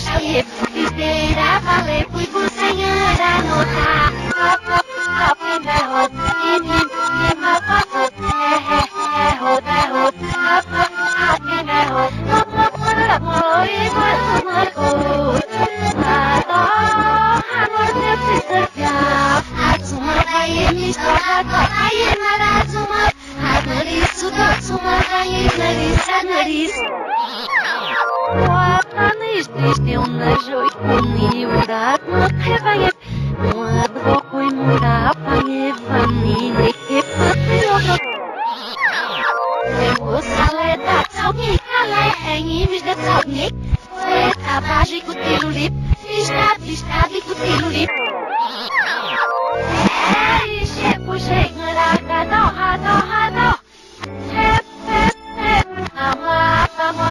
esquerdo, esteira, falei, fui por senhora notar. Está, com o tiro livre.